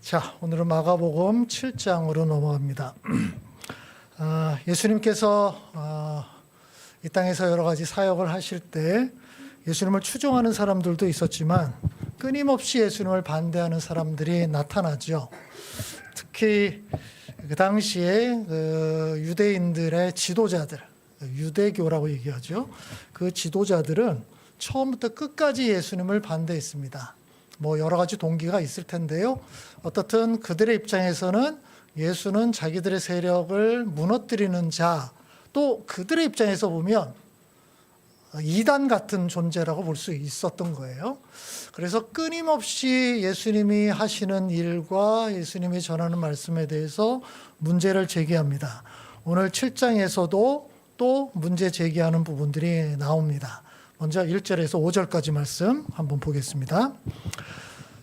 자, 오늘은 마가복음 7장으로 넘어갑니다. 예수님께서 이 땅에서 여러 가지 사역을 하실 때 예수님을 추종하는 사람들도 있었지만 끊임없이 예수님을 반대하는 사람들이 나타나죠. 특히 그 당시에 유대인들의 지도자들, 유대교라고 얘기하죠. 그 지도자들은 처음부터 끝까지 예수님을 반대했습니다. 뭐 여러 가지 동기가 있을 텐데요. 어떻든 그들의 입장에서는 예수는 자기들의 세력을 무너뜨리는 자, 또 그들의 입장에서 보면 이단 같은 존재라고 볼 수 있었던 거예요. 그래서 끊임없이 예수님이 하시는 일과 예수님이 전하는 말씀에 대해서 문제를 제기합니다. 오늘 7장에서도 또 문제 제기하는 부분들이 나옵니다. 먼저 1절에서 5절까지 말씀 한번 보겠습니다.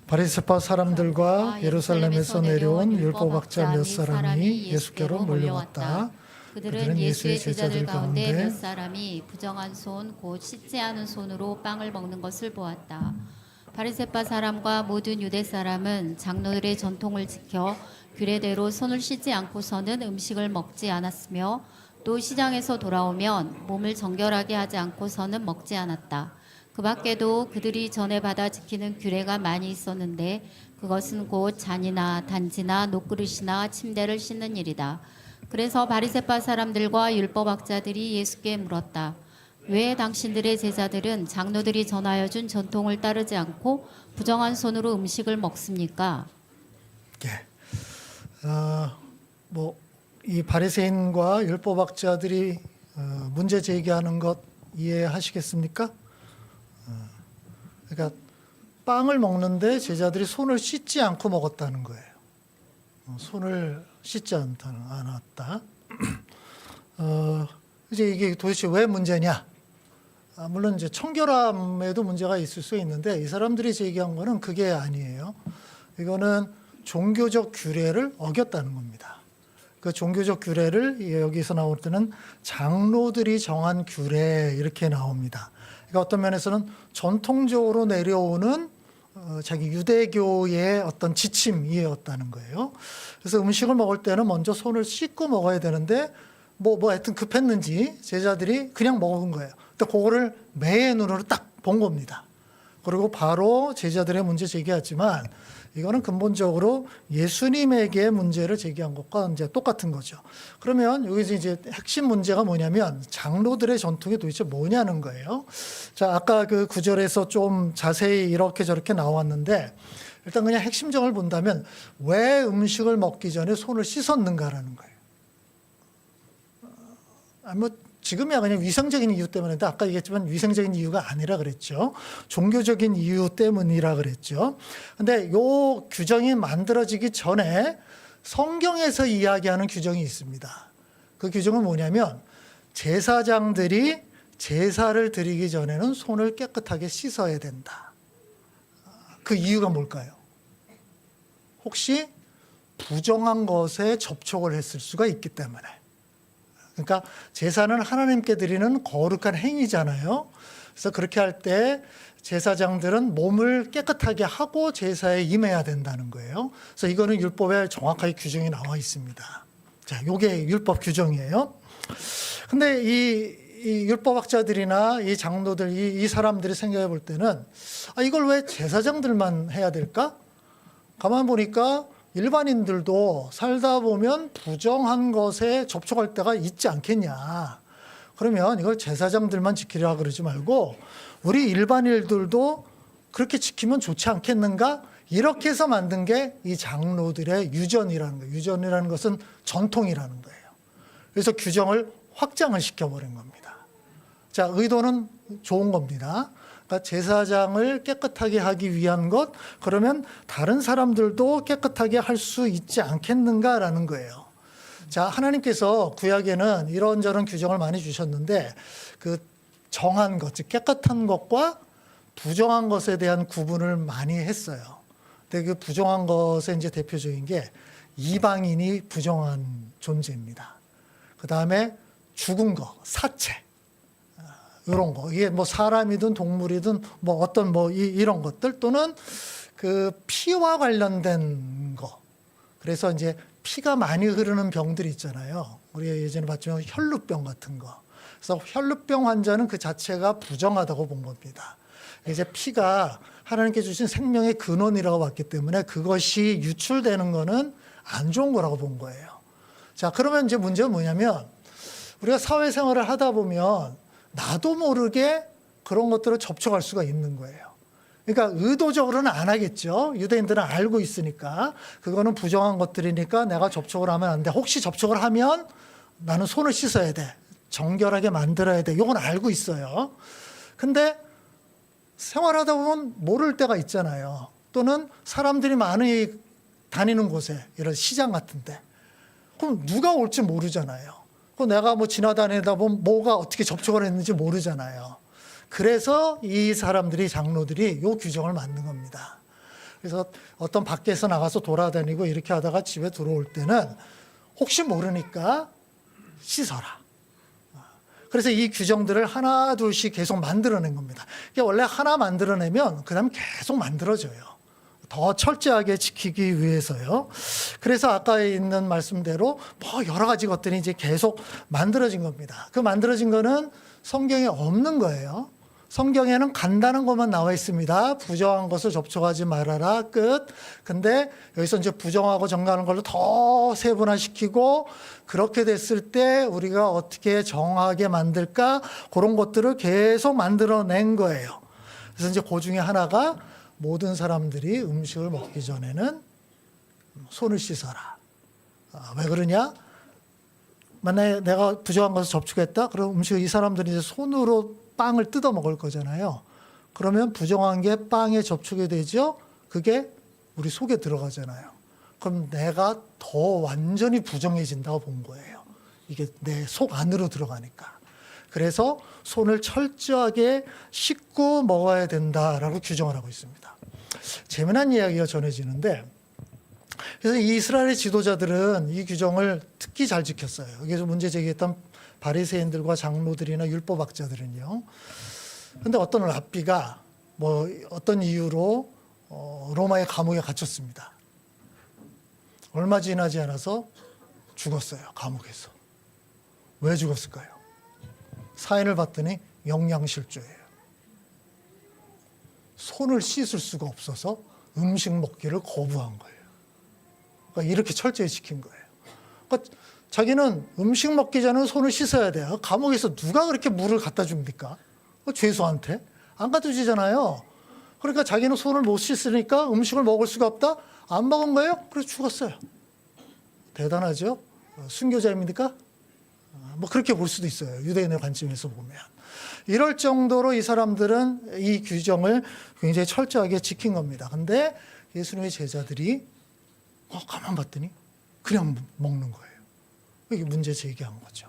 바리새파 사람들과 예루살렘에서 내려온 율법학자 몇 사람이 예수께로 몰려왔다. 그들은 예수의 제자들 가운데 몇 사람이 부정한 손, 곧 씻지 않은 손으로 빵을 먹는 것을 보았다. 바리새파 사람과 모든 유대 사람은 장로들의 전통을 지켜 규례대로 손을 씻지 않고서는 음식을 먹지 않았으며 또 시장에서 돌아오면 몸을 정결하게 하지 않고서는 먹지 않았다. 그 밖에도 그들이 전에 받아 지키는 규례가 많이 있었는데 그것은 곧 잔이나 단지나 녹그릇이나 침대를 씻는 일이다. 그래서 바리새파 사람들과 율법학자들이 예수께 물었다. 왜 당신들의 제자들은 장로들이 전하여 준 전통을 따르지 않고 부정한 손으로 음식을 먹습니까? 이 바리새인과 율법학자들이 문제 제기하는 것 이해하시겠습니까? 그러니까 빵을 먹는데 제자들이 손을 씻지 않고 먹었다는 거예요. 손을 씻지 않았다. 이제 이게 도대체 왜 문제냐? 물론 이제 청결함에도 문제가 있을 수 있는데 이 사람들이 제기한 거는 그게 아니에요. 이거는 종교적 규례를 어겼다는 겁니다. 그 종교적 규례를 여기서 나올 때는 장로들이 정한 규례 이렇게 나옵니다. 그러니까 어떤 면에서는 전통적으로 내려오는 자기 유대교의 어떤 지침이었다는 거예요. 그래서 음식을 먹을 때는 먼저 손을 씻고 먹어야 되는데 하여튼 급했는지 제자들이 그냥 먹은 거예요. 근데 그거를 매의 눈으로 딱 본 겁니다. 그리고 바로 제자들의 문제 제기했지만 이거는 근본적으로 예수님에게 문제를 제기한 것과 이제 똑같은 거죠. 그러면 여기서 이제 핵심 문제가 뭐냐면 장로들의 전통이 도대체 뭐냐는 거예요. 자, 아까 그 구절에서 좀 자세히 이렇게 저렇게 나왔는데 일단 그냥 핵심적을 본다면 왜 음식을 먹기 전에 손을 씻었는가라는 거예요. 지금이야 그냥 위생적인 이유 때문인데 아까 얘기했지만 위생적인 이유가 아니라 그랬죠. 종교적인 이유 때문이라 그랬죠. 근데 요 규정이 만들어지기 전에 성경에서 이야기하는 규정이 있습니다. 그 규정은 뭐냐면 제사장들이 제사를 드리기 전에는 손을 깨끗하게 씻어야 된다. 그 이유가 뭘까요? 혹시 부정한 것에 접촉을 했을 수가 있기 때문에. 그러니까 제사는 하나님께 드리는 거룩한 행위잖아요. 그래서 그렇게 할 때 제사장들은 몸을 깨끗하게 하고 제사에 임해야 된다는 거예요. 그래서 이거는 율법에 정확하게 규정이 나와 있습니다. 자, 요게 율법 규정이에요. 근데 이 율법학자들이나 이 장로들, 이 사람들이 생각해 볼 때는 이걸 왜 제사장들만 해야 될까? 가만 보니까 일반인들도 살다 보면 부정한 것에 접촉할 때가 있지 않겠냐. 그러면 이걸 제사장들만 지키려고 그러지 말고 우리 일반인들도 그렇게 지키면 좋지 않겠는가? 이렇게 해서 만든 게 이 장로들의 유전이라는 거예요. 유전이라는 것은 전통이라는 거예요. 그래서 규정을 확장을 시켜버린 겁니다. 자, 의도는 좋은 겁니다. 그러니까 제사장을 깨끗하게 하기 위한 것, 그러면 다른 사람들도 깨끗하게 할 수 있지 않겠는가라는 거예요. 자, 하나님께서 구약에는 이런저런 규정을 많이 주셨는데 그 정한 것, 즉 깨끗한 것과 부정한 것에 대한 구분을 많이 했어요. 근데 그 부정한 것의 이제 대표적인 게 이방인이 부정한 존재입니다. 그 다음에 죽은 거, 사체. 이런 거, 이게 뭐 사람이든 동물이든 뭐 어떤 이런 것들 또는 그 피와 관련된 거. 그래서 이제 피가 많이 흐르는 병들이 있잖아요. 우리가 예전에 봤지만 혈루병 같은 거. 그래서 혈루병 환자는 그 자체가 부정하다고 본 겁니다. 이제 피가 하나님께 주신 생명의 근원이라고 봤기 때문에 그것이 유출되는 거는 안 좋은 거라고 본 거예요. 자, 그러면 이제 문제는 뭐냐면 우리가 사회생활을 하다 보면 나도 모르게 그런 것들을 접촉할 수가 있는 거예요. 그러니까 의도적으로는 안 하겠죠. 유대인들은 알고 있으니까. 그거는 부정한 것들이니까 내가 접촉을 하면 안 돼. 혹시 접촉을 하면 나는 손을 씻어야 돼. 정결하게 만들어야 돼. 이건 알고 있어요. 근데 생활하다 보면 모를 때가 있잖아요. 또는 사람들이 많이 다니는 곳에, 이런 시장 같은데. 그럼 누가 올지 모르잖아요. 그럼 내가 뭐 지나다니다 보면 뭐가 어떻게 접촉을 했는지 모르잖아요. 그래서 이 사람들이, 장로들이 이 규정을 만든 겁니다. 그래서 어떤 밖에서 나가서 돌아다니고 이렇게 하다가 집에 들어올 때는 혹시 모르니까 씻어라. 그래서 이 규정들을 하나 둘씩 계속 만들어낸 겁니다. 이게 원래 하나 만들어내면 그 다음 계속 만들어져요. 더 철저하게 지키기 위해서요. 그래서 아까 있는 말씀대로 뭐 여러 가지 것들이 이제 계속 만들어진 겁니다. 그 만들어진 거는 성경에 없는 거예요. 성경에는 간단한 것만 나와 있습니다. 부정한 것을 접촉하지 말아라. 끝. 근데 여기서 이제 부정하고 정가하는 걸로 더 세분화시키고 그렇게 됐을 때 우리가 어떻게 정하게 만들까? 그런 것들을 계속 만들어낸 거예요. 그래서 이제 그 중에 하나가 모든 사람들이 음식을 먹기 전에는 손을 씻어라. 왜 그러냐? 만약에 내가 부정한 것을 접촉했다? 그럼 음식을 이 사람들이 이제 손으로 빵을 뜯어 먹을 거잖아요. 그러면 부정한 게 빵에 접촉이 되죠? 그게 우리 속에 들어가잖아요. 그럼 내가 더 완전히 부정해진다고 본 거예요. 이게 내 속 안으로 들어가니까. 그래서 손을 철저하게 씻고 먹어야 된다라고 규정을 하고 있습니다. 재미난 이야기가 전해지는데, 그래서 이 이스라엘의 지도자들은 이 규정을 특히 잘 지켰어요. 여기서 문제 제기했던 바리새인들과 장로들이나 율법학자들은요. 그런데 어떤 랍비가 뭐 어떤 이유로 로마의 감옥에 갇혔습니다. 얼마 지나지 않아서 죽었어요. 감옥에서. 왜 죽었을까요? 사인을 봤더니 영양실조예요. 손을 씻을 수가 없어서 음식 먹기를 거부한 거예요. 그러니까 이렇게 철저히 지킨 거예요. 그러니까 자기는 음식 먹기 전에 손을 씻어야 돼요. 감옥에서 누가 그렇게 물을 갖다 줍니까? 죄수한테? 안 갖다 주잖아요. 그러니까 자기는 손을 못 씻으니까 음식을 먹을 수가 없다? 안 먹은 거예요? 그래서 죽었어요. 대단하죠? 순교자입니까? 뭐 그렇게 볼 수도 있어요. 유대인의 관점에서 보면. 이럴 정도로 이 사람들은 이 규정을 굉장히 철저하게 지킨 겁니다. 근데 예수님의 제자들이 가만 봤더니 그냥 먹는 거예요. 이게 문제 제기한 거죠.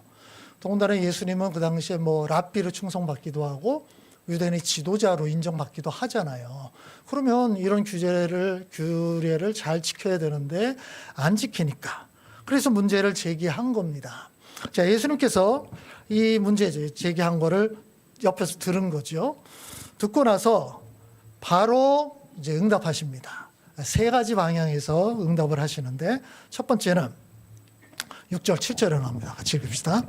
더군다나 예수님은 그 당시에 뭐 랍비로 충성받기도 하고 유대인의 지도자로 인정받기도 하잖아요. 그러면 이런 규례를 잘 지켜야 되는데 안 지키니까. 그래서 문제를 제기한 겁니다. 자, 예수님께서 이 문제 제기한 거를 옆에서 들은 거죠. 듣고 나서 바로 이제 응답하십니다. 세 가지 방향에서 응답을 하시는데 첫 번째는 6절, 7절에 나옵니다. 같이 읽읍시다.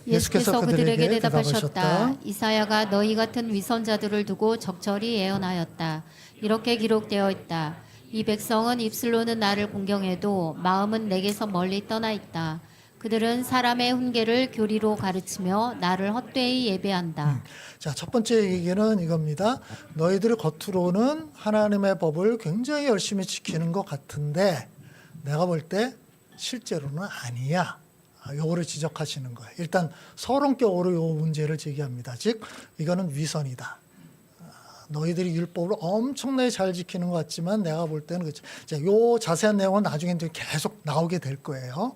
예수께서 그들에게 대답하셨다. 이사야가 너희 같은 위선자들을 두고 적절히 예언하였다. 이렇게 기록되어 있다. 이 백성은 입술로는 나를 공경해도 마음은 내게서 멀리 떠나 있다. 그들은 사람의 훈계를 교리로 가르치며 나를 헛되이 예배한다. 자, 첫 번째 얘기는 이겁니다. 너희들 겉으로는 하나님의 법을 굉장히 열심히 지키는 것 같은데 내가 볼 때 실제로는 아니야. 요거를 지적하시는 거예요. 일단 서론격으로 요 문제를 제기합니다. 즉 이거는 위선이다. 너희들이 율법을 엄청나게 잘 지키는 것 같지만 내가 볼 때는 그렇죠. 자, 요 자세한 내용은 나중에 계속 나오게 될 거예요.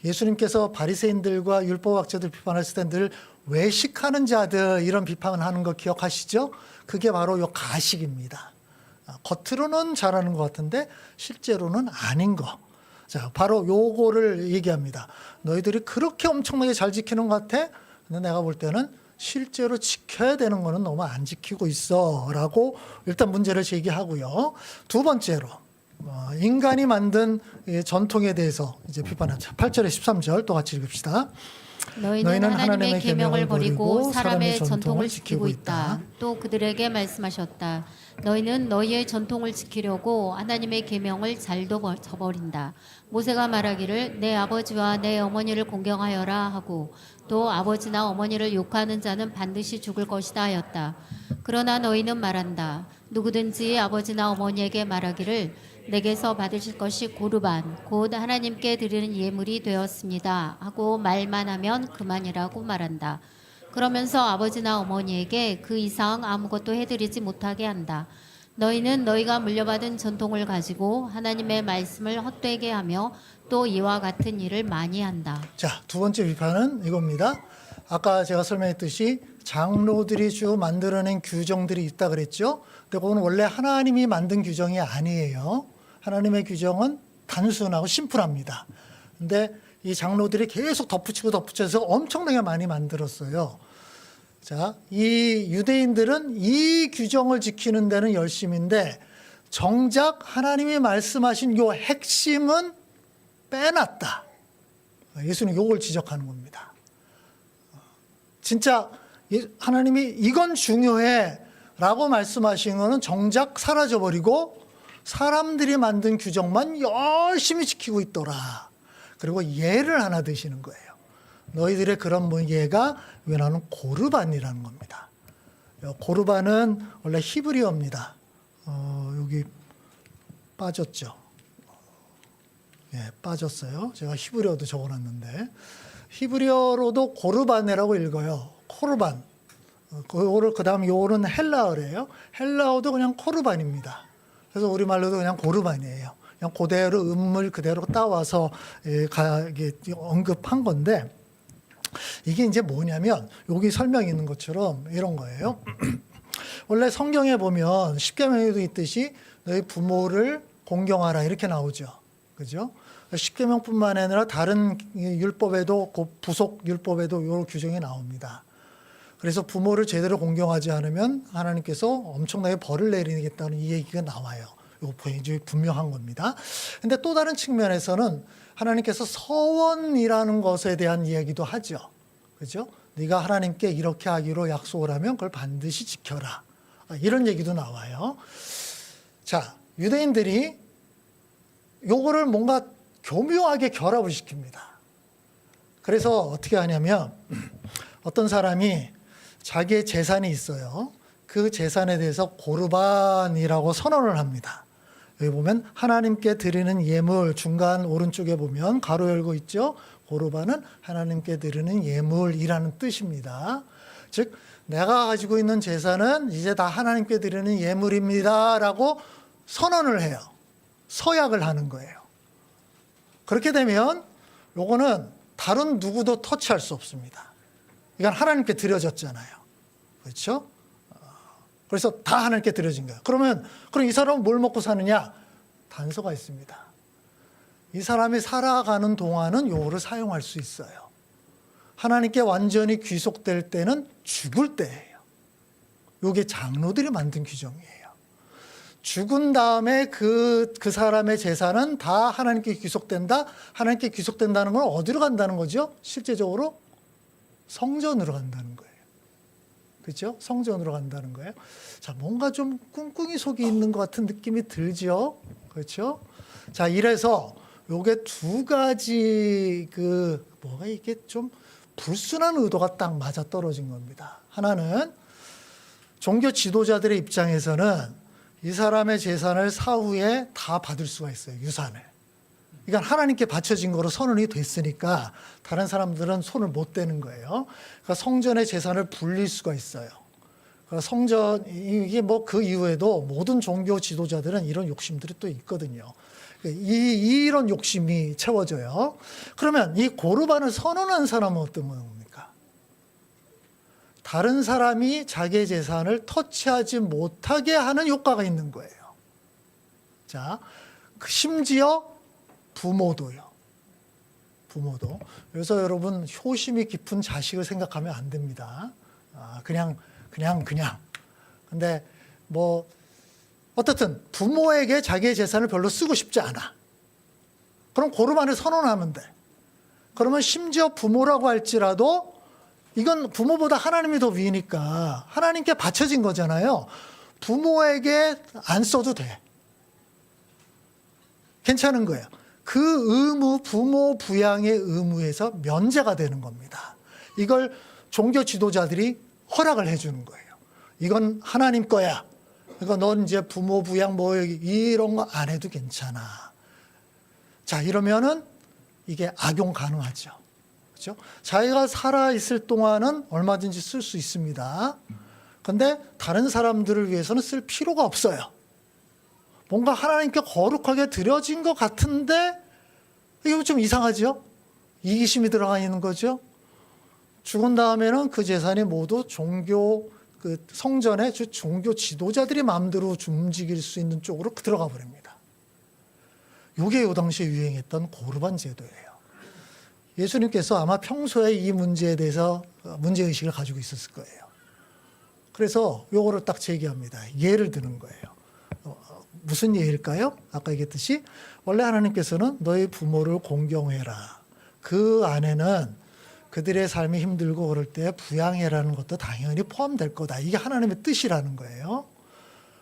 예수님께서 바리새인들과 율법학자들 비판했을 때 늘 외식하는 자들 이런 비판을 하는 거 기억하시죠? 그게 바로 요 가식입니다. 겉으로는 잘하는 것 같은데 실제로는 아닌 거. 자, 바로 요거를 얘기합니다. 너희들이 그렇게 엄청나게 잘 지키는 것 같아? 근데 내가 볼 때는 실제로 지켜야 되는 거는 너무 안 지키고 있어라고 일단 문제를 제기하고요. 두 번째로 인간이 만든 이 전통에 대해서 이제 비판하죠. 8절에 13절 또 같이 읽읍시다. 너희는 하나님의 계명을 버리고 사람의 전통을 지키고 있다. 또 그들에게 말씀하셨다. 너희는 너희의 전통을 지키려고 하나님의 계명을 잘도 저버린다. 모세가 말하기를 내 아버지와 내 어머니를 공경하여라 하고 또 아버지나 어머니를 욕하는 자는 반드시 죽을 것이다 하였다. 그러나 너희는 말한다. 누구든지 아버지나 어머니에게 말하기를 내게서 받으실 것이 고르반 곧 하나님께 드리는 예물이 되었습니다 하고 말만 하면 그만이라고 말한다. 그러면서 아버지나 어머니에게 그 이상 아무것도 해드리지 못하게 한다. 너희는 너희가 물려받은 전통을 가지고 하나님의 말씀을 헛되게 하며 또 이와 같은 일을 많이 한다. 자, 두 번째 비판은 이겁니다. 아까 제가 설명했듯이 장로들이 주 만들어낸 규정들이 있다 그랬죠. 근데 그건 원래 하나님이 만든 규정이 아니에요. 하나님의 규정은 단순하고 심플합니다. 근데 이 장로들이 계속 덧붙여서 엄청나게 많이 만들었어요. 자, 이 유대인들은 이 규정을 지키는 데는 열심인데 정작 하나님이 말씀하신 요 핵심은 빼놨다. 예수는 요걸 지적하는 겁니다. 진짜 하나님이 이건 중요해 라고 말씀하신 거는 정작 사라져버리고 사람들이 만든 규정만 열심히 지키고 있더라. 그리고 예를 하나 드시는 거예요. 너희들의 그런 예가 왜냐하면 고르반이라는 겁니다. 고르반은 원래 히브리어입니다. 여기 빠졌죠. 예, 빠졌어요. 제가 히브리어도 적어놨는데 히브리어로도 고르바네라고 읽어요. 코르반. 그 다음 요는 헬라어래요. 헬라어도 그냥 코르반입니다. 그래서 우리말로도 그냥 고르반이에요. 그냥 그대로 음을 그대로 따와서 언급한 건데 이게 이제 뭐냐면 여기 설명이 있는 것처럼 이런 거예요. 원래 성경에 보면 십계명에도 있듯이 너희 부모를 공경하라 이렇게 나오죠. 그죠? 십계명뿐만 아니라 다른 율법에도 부속 율법에도 이런 규정이 나옵니다. 그래서 부모를 제대로 공경하지 않으면 하나님께서 엄청나게 벌을 내리겠다는 이 얘기가 나와요. 이거 굉장히 분명한 겁니다. 근데 또 다른 측면에서는 하나님께서 서원이라는 것에 대한 이야기도 하죠. 그죠? 네가 하나님께 이렇게 하기로 약속을 하면 그걸 반드시 지켜라. 이런 얘기도 나와요. 자, 유대인들이 요거를 뭔가 교묘하게 결합을 시킵니다. 그래서 어떻게 하냐면 어떤 사람이 자기의 재산이 있어요. 그 재산에 대해서 고르반이라고 선언을 합니다. 여기 보면 하나님께 드리는 예물 중간 오른쪽에 보면 가로 열고 있죠. 고르반은 하나님께 드리는 예물이라는 뜻입니다. 즉 내가 가지고 있는 재산은 이제 다 하나님께 드리는 예물입니다라고 선언을 해요. 서약을 하는 거예요. 그렇게 되면 요거는 다른 누구도 터치할 수 없습니다. 이건 하나님께 드려졌잖아요. 그렇죠? 그래서 다 하나님께 드려진 거예요. 그럼 이 사람은 뭘 먹고 사느냐? 단서가 있습니다. 이 사람이 살아가는 동안은 요거를 사용할 수 있어요. 하나님께 완전히 귀속될 때는 죽을 때예요. 요게 장로들이 만든 규정이에요. 죽은 다음에 그 사람의 재산은 다 하나님께 귀속된다. 하나님께 귀속된다는 건 어디로 간다는 거죠? 실제적으로 성전으로 간다는 거예요. 그렇죠? 성전으로 간다는 거예요. 자, 뭔가 좀 꿍꿍이 속이 있는 것 같은 느낌이 들죠? 그렇죠? 자, 이래서 요게 두 가지 뭐가 이게 좀 불순한 의도가 딱 맞아 떨어진 겁니다. 하나는 종교 지도자들의 입장에서는 이 사람의 재산을 사후에 다 받을 수가 있어요. 유산을. 그러니까 하나님께 바쳐진 거로 선언이 됐으니까 다른 사람들은 손을 못 대는 거예요. 그러니까 성전의 재산을 불릴 수가 있어요. 그러니까 성전 이게 뭐 그 이후에도 모든 종교 지도자들은 이런 욕심들이 또 있거든요. 이런 욕심이 채워져요. 그러면 이 고르반을 선언한 사람은 어떤 겁니까? 다른 사람이 자기의 재산을 터치하지 못하게 하는 효과가 있는 거예요. 자, 심지어 부모도요. 부모도. 그래서 여러분 효심이 깊은 자식을 생각하면 안 됩니다. 그냥. 근데 뭐 어떻든 부모에게 자기의 재산을 별로 쓰고 싶지 않아. 그럼 고르반을 선언하면 돼. 그러면 심지어 부모라고 할지라도 이건 부모보다 하나님이 더 위니까 하나님께 바쳐진 거잖아요. 부모에게 안 써도 돼. 괜찮은 거예요. 그 의무, 부모 부양의 의무에서 면제가 되는 겁니다. 이걸 종교 지도자들이 허락을 해주는 거예요. 이건 하나님 거야. 그러니까 넌 이제 부모 부양 뭐 이런 거 안 해도 괜찮아. 자, 이러면은 이게 악용 가능하죠. 그렇죠? 자기가 살아 있을 동안은 얼마든지 쓸 수 있습니다. 근데 다른 사람들을 위해서는 쓸 필요가 없어요. 뭔가 하나님께 거룩하게 드려진 것 같은데 이게 좀 이상하죠? 이기심이 들어가 있는 거죠. 죽은 다음에는 그 재산이 모두 종교 그 성전의 종교 지도자들이 마음대로 움직일 수 있는 쪽으로 들어가 버립니다. 이게 이 당시에 유행했던 고르반 제도예요. 예수님께서 아마 평소에 이 문제에 대해서 문제의식을 가지고 있었을 거예요. 그래서 요거를 딱 제기합니다. 예를 드는 거예요. 무슨 예일까요? 아까 얘기했듯이 원래 하나님께서는 너희 부모를 공경해라. 그 안에는 그들의 삶이 힘들고 그럴 때 부양해라는 것도 당연히 포함될 거다. 이게 하나님의 뜻이라는 거예요.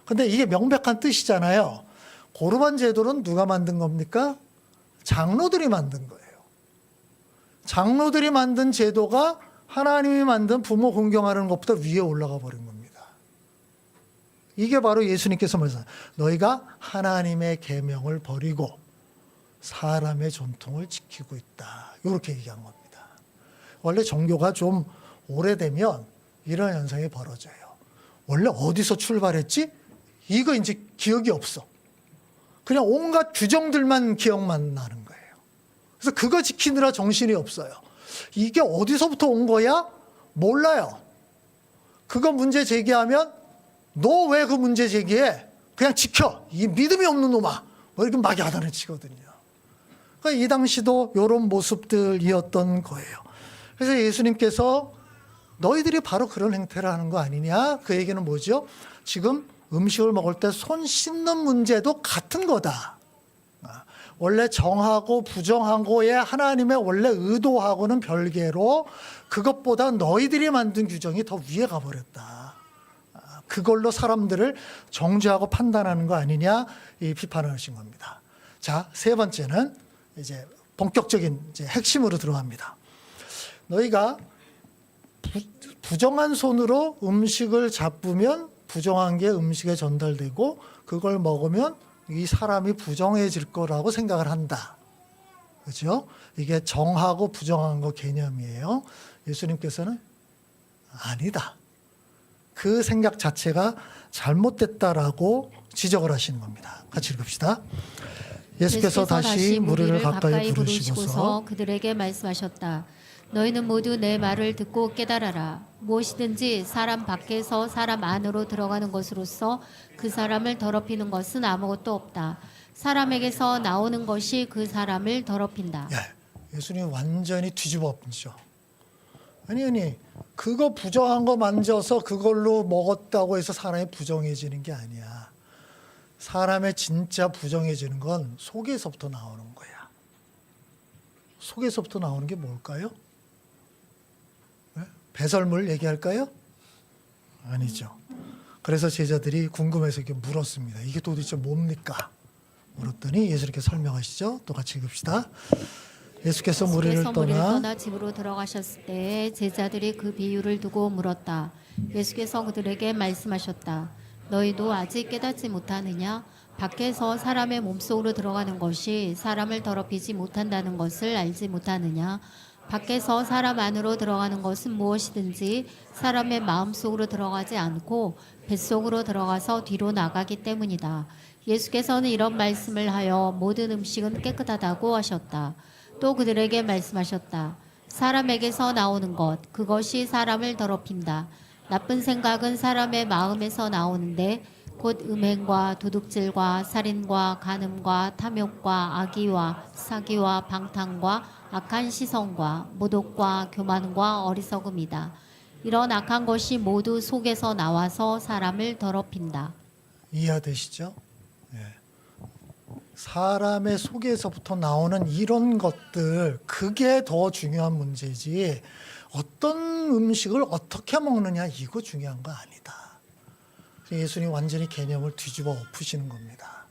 근데 이게 명백한 뜻이잖아요. 고르반 제도는 누가 만든 겁니까? 장로들이 만든 거예요. 장로들이 만든 제도가 하나님이 만든 부모 공경하는 것보다 위에 올라가 버린 겁니다. 이게 바로 예수님께서 말씀하신 너희가 하나님의 계명을 버리고 사람의 전통을 지키고 있다. 이렇게 얘기한 겁니다. 원래 종교가 좀 오래되면 이런 현상이 벌어져요. 원래 어디서 출발했지? 이거 이제 기억이 없어. 그냥 온갖 규정들만 기억만 나는 거예요. 그래서 그거 지키느라 정신이 없어요. 이게 어디서부터 온 거야? 몰라요. 그거 문제 제기하면 너 왜 그 문제 제기해? 그냥 지켜. 이 믿음이 없는 놈아. 뭐 이렇게 막 야단을 치거든요. 그러니까 이 당시도 이런 모습들이었던 거예요. 그래서 예수님께서 너희들이 바로 그런 행태를 하는 거 아니냐? 그 얘기는 뭐죠? 지금 음식을 먹을 때 손 씻는 문제도 같은 거다. 원래 정하고 부정하고의 하나님의 원래 의도하고는 별개로 그것보다 너희들이 만든 규정이 더 위에 가버렸다. 그걸로 사람들을 정죄하고 판단하는 거 아니냐? 이 비판을 하신 겁니다. 자, 세 번째는 이제 본격적인 이제 핵심으로 들어갑니다. 너희가 부정한 손으로 음식을 잡으면 부정한 게 음식에 전달되고 그걸 먹으면 이 사람이 부정해질 거라고 생각을 한다. 그렇죠? 이게 정하고 부정한 거 개념이에요. 예수님께서는 아니다. 그 생각 자체가 잘못됐다라고 지적을 하시는 겁니다. 같이 읽읍시다. 예수께서 다시 무리를 가까이 부르시고서 그들에게 말씀하셨다. 너희는 모두 내 말을 듣고 깨달아라. 무엇이든지 사람 밖에서 사람 안으로 들어가는 것으로서 그 사람을 더럽히는 것은 아무것도 없다. 사람에게서 나오는 것이 그 사람을 더럽힌다. 예수님 완전히 뒤집어 엎죠. 아니 그거 부정한 거 만져서 그걸로 먹었다고 해서 사람이 부정해지는 게 아니야. 사람의 진짜 부정해지는 건 속에서부터 나오는 거야. 속에서부터 나오는 게 뭘까요? 배설물 얘기할까요? 아니죠. 그래서 제자들이 궁금해서 이렇게 물었습니다. 이게 도대체 뭡니까? 물었더니 예수님께서 설명하시죠. 또 같이 읽읍시다. 예수께서 무리를 떠나 집으로 들어가셨을 때 제자들이 그 비유를 두고 물었다. 예수께서 그들에게 말씀하셨다. 너희도 아직 깨닫지 못하느냐? 밖에서 사람의 몸속으로 들어가는 것이 사람을 더럽히지 못한다는 것을 알지 못하느냐? 밖에서 사람 안으로 들어가는 것은 무엇이든지 사람의 마음속으로 들어가지 않고 뱃속으로 들어가서 뒤로 나가기 때문이다. 예수께서는 이런 말씀을 하여 모든 음식은 깨끗하다고 하셨다. 또 그들에게 말씀하셨다. 사람에게서 나오는 것, 그것이 사람을 더럽힌다. 나쁜 생각은 사람의 마음에서 나오는데 곧 음행과 도둑질과 살인과 간음과 탐욕과 악의와 사기와 방탕과 악한 시선과 모독과 교만과 어리석음이다. 이런 악한 것이 모두 속에서 나와서 사람을 더럽힌다. 이해되시죠? 예. 사람의 속에서부터 나오는 이런 것들, 그게 더 중요한 문제지 어떤 음식을 어떻게 먹느냐 이거 중요한 거 아니다. 예수님이 완전히 개념을 뒤집어 엎으시는 겁니다.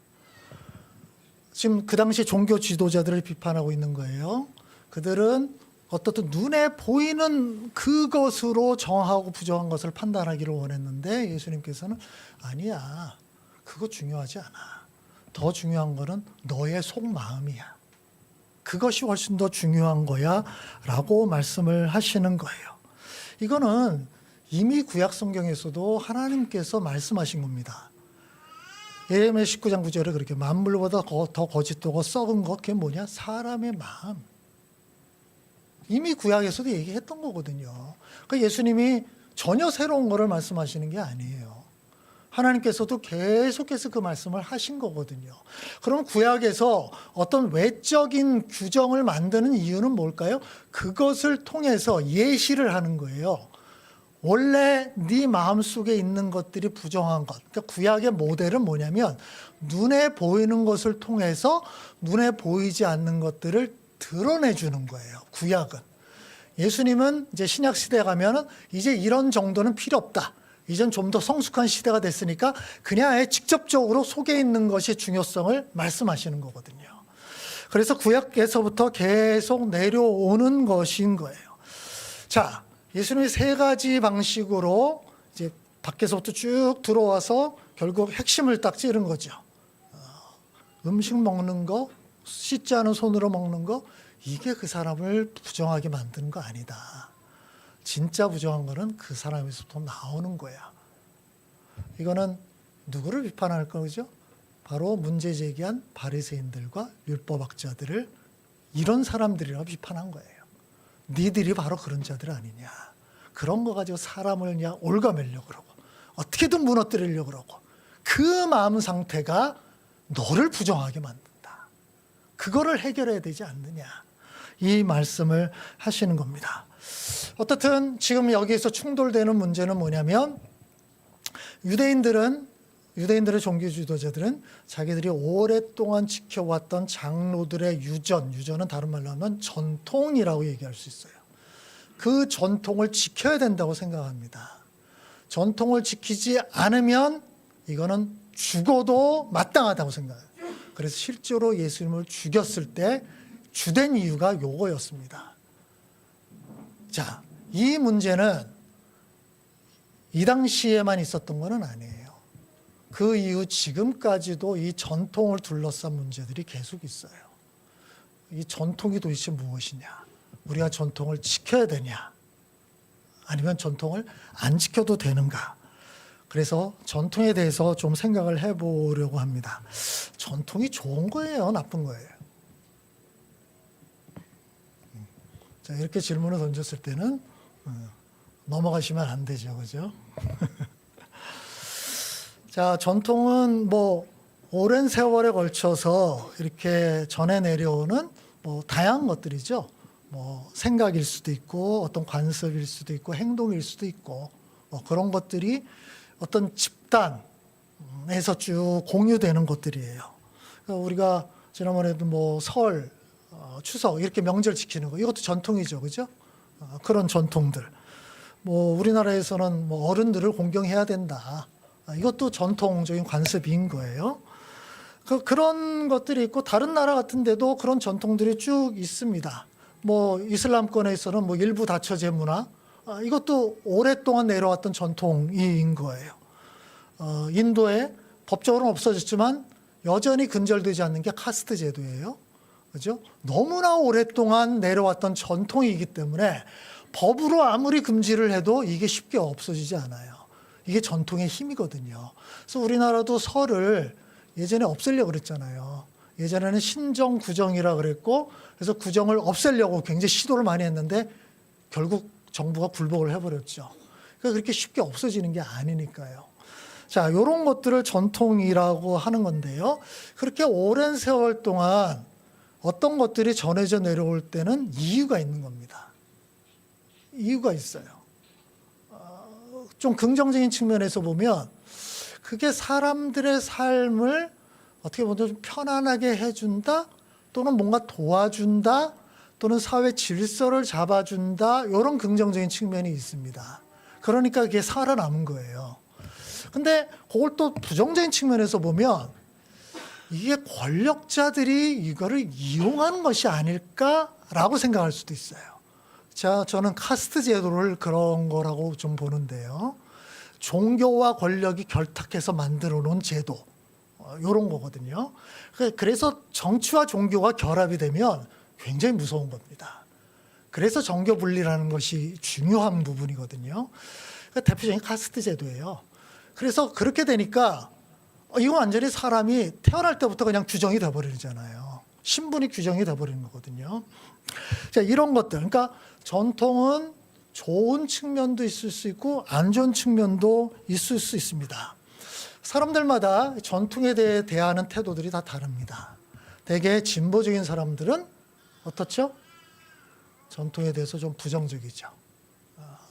지금 그 당시 종교 지도자들을 비판하고 있는 거예요. 그들은 어떻든 눈에 보이는 그것으로 정하고 부정한 것을 판단하기를 원했는데 예수님께서는 아니야. 그거 중요하지 않아. 더 중요한 거는 너의 속마음이야. 그것이 훨씬 더 중요한 거야 라고 말씀을 하시는 거예요. 이거는 이미 구약 성경에서도 하나님께서 말씀하신 겁니다. 예레미야 19장 9절에 그렇게 만물보다 더 거짓되고 썩은 것 그게 뭐냐? 사람의 마음. 이미 구약에서도 얘기했던 거거든요. 그러니까 예수님이 전혀 새로운 거를 말씀하시는 게 아니에요. 하나님께서도 계속해서 그 말씀을 하신 거거든요. 그럼 구약에서 어떤 외적인 규정을 만드는 이유는 뭘까요? 그것을 통해서 예시를 하는 거예요. 원래 네 마음속에 있는 것들이 부정한 것. 그러니까 구약의 모델은 뭐냐면 눈에 보이는 것을 통해서 눈에 보이지 않는 것들을 드러내주는 거예요. 구약은. 예수님은 이제 신약 시대에 가면은 이제 이런 정도는 필요 없다. 이젠 좀 더 성숙한 시대가 됐으니까 그냥 아예 직접적으로 속에 있는 것의 중요성을 말씀하시는 거거든요. 그래서 구약에서부터 계속 내려오는 것인 거예요. 자, 예수님이 세 가지 방식으로 이제 밖에서부터 쭉 들어와서 결국 핵심을 딱 찌른 거죠. 음식 먹는 거, 씻지 않은 손으로 먹는 거, 이게 그 사람을 부정하게 만드는 거 아니다. 진짜 부정한 거는 그 사람에서부터 나오는 거야. 이거는 누구를 비판할 거죠? 바로 문제 제기한 바리새인들과 율법학자들을 이런 사람들이라고 비판한 거예요. 니들이 바로 그런 자들 아니냐. 그런 거 가지고 사람을 그냥 올가매려고 그러고 어떻게든 무너뜨리려고 그러고 그 마음 상태가 너를 부정하게 만든다. 그거를 해결해야 되지 않느냐. 이 말씀을 하시는 겁니다. 어떻든 지금 여기에서 충돌되는 문제는 뭐냐면 유대인들의 종교 지도자들은 자기들이 오랫동안 지켜왔던 장로들의 유전은 다른 말로 하면 전통이라고 얘기할 수 있어요. 그 전통을 지켜야 된다고 생각합니다. 전통을 지키지 않으면 이거는 죽어도 마땅하다고 생각해요. 그래서 실제로 예수님을 죽였을 때 주된 이유가 요거였습니다. 자, 이 문제는 이 당시에만 있었던 건 아니에요. 그 이후 지금까지도 이 전통을 둘러싼 문제들이 계속 있어요. 이 전통이 도대체 무엇이냐? 우리가 전통을 지켜야 되냐? 아니면 전통을 안 지켜도 되는가? 그래서 전통에 대해서 좀 생각을 해보려고 합니다. 전통이 좋은 거예요? 나쁜 거예요? 자, 이렇게 질문을 던졌을 때는 넘어가시면 안 되죠. 그죠? 자, 전통은 뭐 오랜 세월에 걸쳐서 이렇게 전해 내려오는 뭐 다양한 것들이죠. 뭐 생각일 수도 있고 어떤 관습일 수도 있고 행동일 수도 있고 뭐 그런 것들이 어떤 집단에서 쭉 공유되는 것들이에요. 그러니까 우리가 지난번에도 뭐 설, 추석 이렇게 명절 지키는 거 이것도 전통이죠, 그죠? 그런 전통들. 뭐 우리나라에서는 뭐 어른들을 공경해야 된다. 이것도 전통적인 관습인 거예요. 그런 것들이 있고 다른 나라 같은 데도 그런 전통들이 쭉 있습니다. 뭐 이슬람권에서는 뭐 일부 다처제 문화 이것도 오랫동안 내려왔던 전통인 거예요. 인도에 법적으로는 없어졌지만 여전히 근절되지 않는 게 카스트 제도예요. 그죠? 너무나 오랫동안 내려왔던 전통이기 때문에 법으로 아무리 금지를 해도 이게 쉽게 없어지지 않아요. 이게 전통의 힘이거든요. 그래서 우리나라도 설을 예전에 없애려고 그랬잖아요. 예전에는 신정, 구정이라 그랬고 그래서 구정을 없애려고 굉장히 시도를 많이 했는데 결국 정부가 굴복을 해버렸죠. 그러니까 그렇게 쉽게 없어지는 게 아니니까요. 자, 이런 것들을 전통이라고 하는 건데요. 그렇게 오랜 세월 동안 어떤 것들이 전해져 내려올 때는 이유가 있는 겁니다. 이유가 있어요. 좀 긍정적인 측면에서 보면 그게 사람들의 삶을 어떻게 보면 좀 편안하게 해준다, 또는 뭔가 도와준다, 또는 사회 질서를 잡아준다, 이런 긍정적인 측면이 있습니다. 그러니까 그게 살아남은 거예요. 근데 그걸 또 부정적인 측면에서 보면 이게 권력자들이 이거를 이용하는 것이 아닐까라고 생각할 수도 있어요. 자, 저는 카스트 제도를 그런 거라고 좀 보는데요. 종교와 권력이 결탁해서 만들어 놓은 제도, 이런 거거든요. 그래서 정치와 종교가 결합이 되면 굉장히 무서운 겁니다. 그래서 정교 분리라는 것이 중요한 부분이거든요. 대표적인 카스트 제도예요. 그래서 그렇게 되니까 이거 완전히 사람이 태어날 때부터 그냥 규정이 돼버리잖아요. 신분이 규정이 돼버리는 거거든요. 자, 이런 것들, 그러니까 전통은 좋은 측면도 있을 수 있고 안 좋은 측면도 있을 수 있습니다. 사람들마다 전통에 대해 대하는 태도들이 다 다릅니다. 대개 진보적인 사람들은 어떻죠? 전통에 대해서 좀 부정적이죠.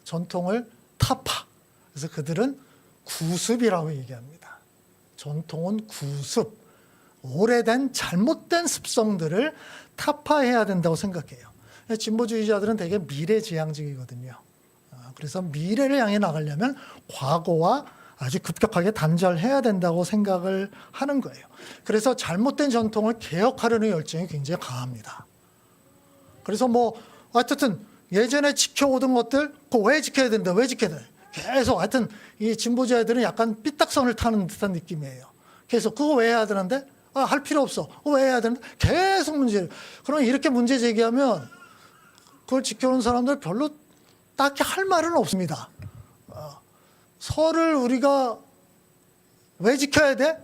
전통을 타파. 그래서 그들은 구습이라고 얘기합니다. 전통은 구습. 오래된 잘못된 습성들을 타파해야 된다고 생각해요. 진보주의자들은 되게 미래지향적이거든요. 그래서 미래를 향해 나가려면 과거와 아주 급격하게 단절해야 된다고 생각을 하는 거예요. 그래서 잘못된 전통을 개혁하려는 열정이 굉장히 강합니다. 그래서 뭐 어쨌든 예전에 지켜오던 것들 그거 왜 지켜야 된다, 왜 지켜야 된다. 계속 하여튼 이 진보자들은 약간 삐딱선을 타는 듯한 느낌이에요. 계속 그거 왜 해야 되는데? 할 필요 없어. 그거 왜 해야 되는데? 계속 문제. 그러면 이렇게 문제 제기하면 그걸 지켜오는 사람들 별로 딱히 할 말은 없습니다. 설을 우리가 왜 지켜야 돼?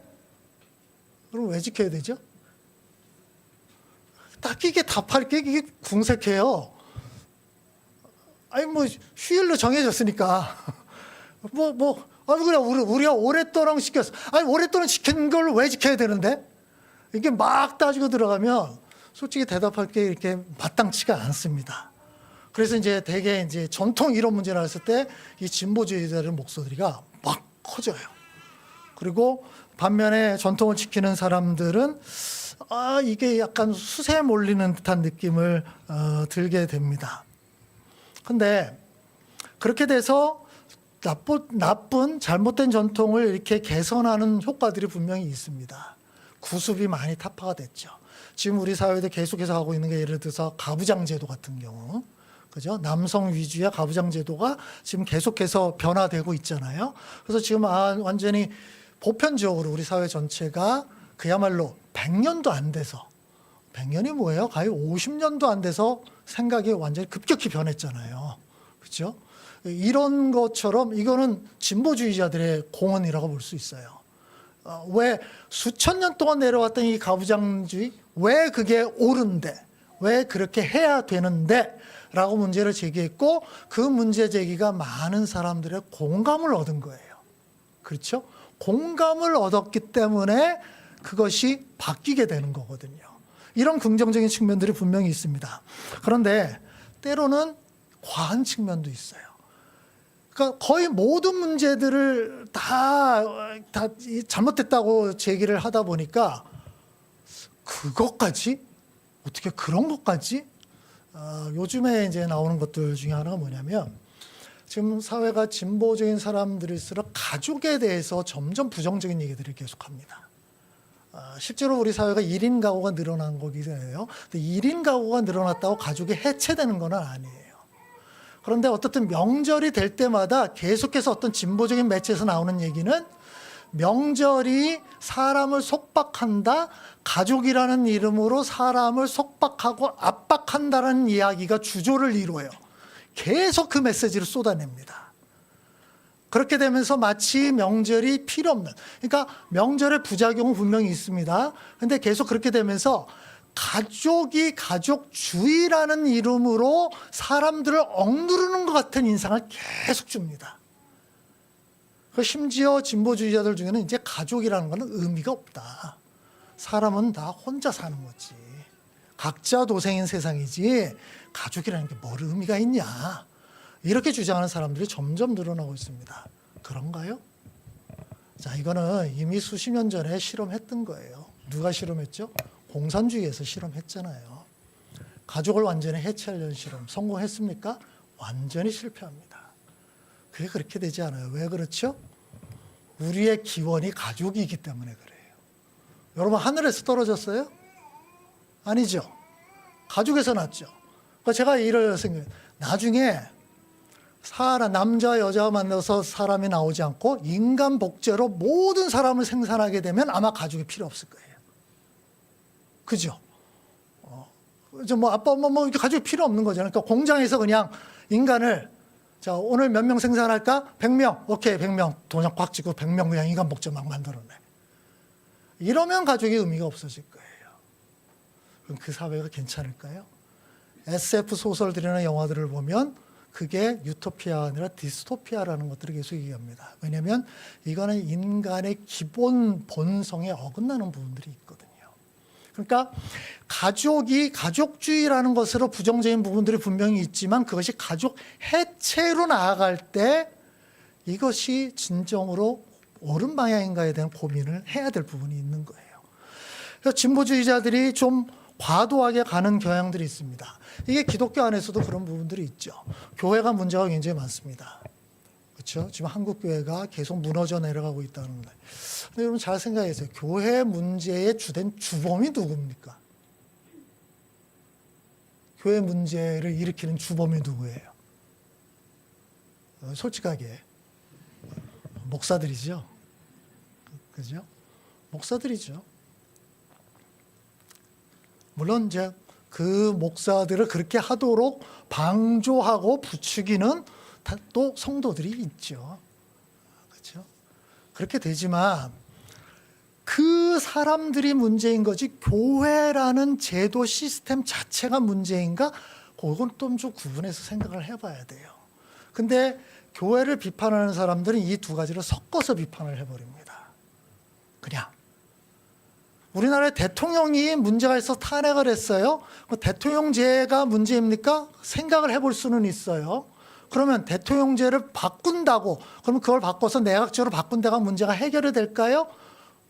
그럼 왜 지켜야 되죠? 딱히 이게 답할 게 이게 궁색해요. 아니 뭐 휴일로 정해졌으니까 그래 우리가 오랫동안 지켰어. 아니 오랫동안 지킨 걸 왜 지켜야 되는데? 이게 막 따지고 들어가면 솔직히 대답할 게 이렇게 마땅치가 않습니다. 그래서 이제 대개 이제 전통 이런 문제 나왔을 때 이 진보주의자들 목소리가 막 커져요. 그리고 반면에 전통을 지키는 사람들은 이게 약간 수세에 몰리는 듯한 느낌을 들게 됩니다. 근데 그렇게 돼서 나쁜 잘못된 전통을 이렇게 개선하는 효과들이 분명히 있습니다. 구습이 많이 타파가 됐죠. 지금 우리 사회도 계속해서 하고 있는 게 예를 들어서 가부장 제도 같은 경우, 그죠? 남성 위주의 가부장 제도가 지금 계속해서 변화되고 있잖아요. 그래서 지금 완전히 보편적으로 우리 사회 전체가 그야말로 100년도 안 돼서, 100년이 뭐예요? 거의 50년도 안 돼서 생각이 완전히 급격히 변했잖아요. 그렇죠? 이런 것처럼 이거는 진보주의자들의 공헌이라고 볼 수 있어요. 왜 수천 년 동안 내려왔던 이 가부장주의, 왜 그게 옳은데, 왜 그렇게 해야 되는데 라고 문제를 제기했고, 그 문제 제기가 많은 사람들의 공감을 얻은 거예요. 그렇죠? 공감을 얻었기 때문에 그것이 바뀌게 되는 거거든요. 이런 긍정적인 측면들이 분명히 있습니다. 그런데 때로는 과한 측면도 있어요. 그러니까 거의 모든 문제들을 다 잘못됐다고 제기를 하다 보니까 그것까지? 어떻게 그런 것까지? 요즘에 이제 나오는 것들 중에 하나가 뭐냐면 지금 사회가 진보적인 사람들일수록 가족에 대해서 점점 부정적인 얘기들을 계속합니다. 실제로 우리 사회가 1인 가구가 늘어난 거기도 해요. 근데 1인 가구가 늘어났다고 가족이 해체되는 건 아니에요. 그런데 어떻든 명절이 될 때마다 계속해서 어떤 진보적인 매체에서 나오는 얘기는 명절이 사람을 속박한다, 가족이라는 이름으로 사람을 속박하고 압박한다는 이야기가 주조를 이루어요. 계속 그 메시지를 쏟아냅니다. 그렇게 되면서 마치 명절이 필요 없는, 그러니까 명절의 부작용은 분명히 있습니다. 근데 계속 그렇게 되면서 가족이 가족주의라는 이름으로 사람들을 억누르는 것 같은 인상을 계속 줍니다. 심지어 진보주의자들 중에는 이제 가족이라는 것은 의미가 없다. 사람은 다 혼자 사는 거지. 각자 도생인 세상이지 가족이라는 게 뭘 의미가 있냐. 이렇게 주장하는 사람들이 점점 늘어나고 있습니다. 그런가요? 자, 이거는 이미 수십 년 전에 실험했던 거예요. 누가 실험했죠? 공산주의에서 실험했잖아요. 가족을 완전히 해체하려는 실험 성공했습니까? 완전히 실패합니다. 그게 그렇게 되지 않아요. 왜 그렇죠? 우리의 기원이 가족이기 때문에 그래요. 여러분 하늘에서 떨어졌어요? 아니죠. 가족에서 났죠. 그러니까 제가 이럴 생각, 나중에 남자 여자가 만나서 사람이 나오지 않고 인간 복제로 모든 사람을 생산하게 되면 아마 가족이 필요 없을 거예요. 그죠? 뭐 아빠 엄마 뭐 이렇게 가족이 필요 없는 거잖아요. 그러니까 공장에서 그냥 인간을 자 오늘 몇 명 생산할까? 100명. 오케이 100명. 도장 꽉 찍고 100명 그냥 인간 복제 막 만들어내. 이러면 가족의 의미가 없어질 거예요. 그럼 그 사회가 괜찮을까요? SF 소설들이나 영화들을 보면 그게 유토피아가 아니라 디스토피아라는 것들을 계속 얘기합니다. 왜냐하면 이거는 인간의 기본 본성에 어긋나는 부분들이 있거든요. 그러니까 가족주의라는 것으로 부정적인 부분들이 분명히 있지만 그것이 가족 해체로 나아갈 때 이것이 진정으로 옳은 방향인가에 대한 고민을 해야 될 부분이 있는 거예요. 그래서 진보주의자들이 좀 과도하게 가는 경향들이 있습니다. 이게 기독교 안에서도 그런 부분들이 있죠. 교회가 문제가 굉장히 많습니다. 그렇죠? 지금 한국 교회가 계속 무너져 내려가고 있다는 거예요. 근데 여러분 잘 생각해보세요. 교회 문제의 주된 주범이 누굽니까? 교회 문제를 일으키는 주범이 누구예요? 솔직하게 목사들이죠. 그죠? 목사들이죠. 물론 이제 그 목사들을 그렇게 하도록 방조하고 부추기는 또 성도들이 있죠. 그렇죠? 그렇게 되지만 그 사람들이 문제인 거지 교회라는 제도 시스템 자체가 문제인가? 그건 좀 구분해서 생각을 해봐야 돼요. 근데 교회를 비판하는 사람들은 이 두 가지를 섞어서 비판을 해버립니다. 그냥 우리나라의 대통령이 문제가 있어 탄핵을 했어요. 대통령제가 문제입니까? 생각을 해볼 수는 있어요. 그러면 대통령제를 바꾼다고 그러면 그걸 바꿔서 내각제로 바꾼 데가 문제가 해결이 될까요?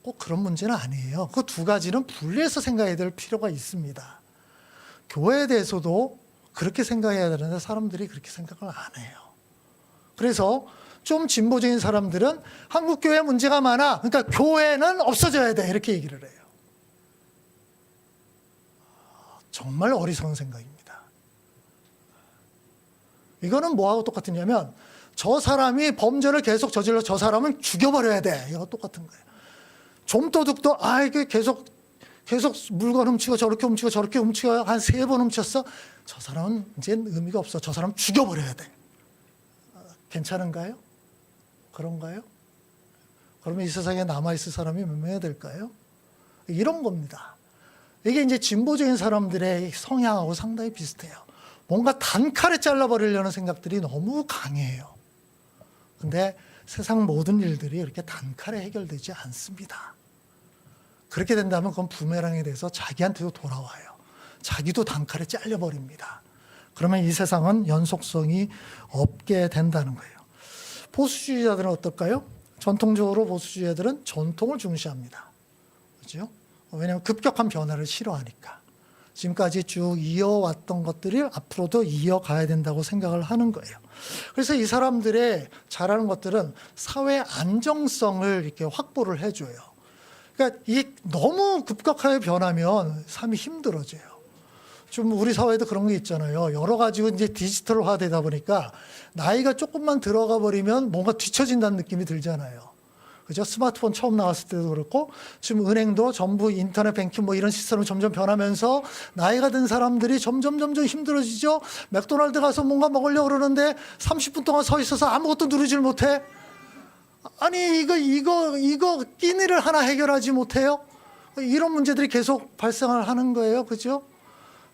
꼭 그런 문제는 아니에요. 그 두 가지는 분리해서 생각해야 될 필요가 있습니다. 교회에 대해서도 그렇게 생각해야 되는데 사람들이 그렇게 생각을 안 해요. 그래서 좀 진보적인 사람들은 한국 교회 문제가 많아. 그러니까 교회는 없어져야 돼. 이렇게 얘기를 해요. 정말 어리석은 생각입니다. 이거는 뭐하고 똑같으냐면 저 사람이 범죄를 계속 저질러 저 사람은 죽여버려야 돼. 이거 똑같은 거예요. 좀도둑도 이게 계속 물건 훔치고 저렇게 훔치고 한 3번 훔쳤어. 저 사람은 이제 의미가 없어. 저 사람 죽여버려야 돼. 괜찮은가요? 그런가요? 그러면 이 세상에 남아있을 사람이 몇 명이 될까요? 이런 겁니다. 이게 이제 진보적인 사람들의 성향하고 상당히 비슷해요. 뭔가 단칼에 잘라버리려는 생각들이 너무 강해요. 근데 세상 모든 일들이 이렇게 단칼에 해결되지 않습니다. 그렇게 된다면 그건 부메랑에 대해서 자기한테도 돌아와요. 자기도 단칼에 잘려버립니다. 그러면 이 세상은 연속성이 없게 된다는 거예요. 보수주의자들은 어떨까요? 전통적으로 보수주의자들은 전통을 중시합니다. 그렇죠? 왜냐하면 급격한 변화를 싫어하니까. 지금까지 쭉 이어왔던 것들이 앞으로도 이어가야 된다고 생각을 하는 거예요. 그래서 이 사람들의 잘하는 것들은 사회 안정성을 이렇게 확보를 해줘요. 그러니까 이 너무 급격하게 변하면 삶이 힘들어져요. 좀 우리 사회도 그런 게 있잖아요. 여러 가지로 이제 디지털화 되다 보니까 나이가 조금만 들어가 버리면 뭔가 뒤처진다는 느낌이 들잖아요. 그죠? 스마트폰 처음 나왔을 때도 그렇고 지금 은행도 전부 인터넷 뱅킹 뭐 이런 시스템으로 점점 변하면서 나이가 든 사람들이 점점 힘들어지죠. 맥도날드 가서 뭔가 먹으려고 그러는데 30분 동안 서 있어서 아무것도 누르질 못해. 아니 이거 끼니를 하나 해결하지 못해요. 이런 문제들이 계속 발생을 하는 거예요. 그죠?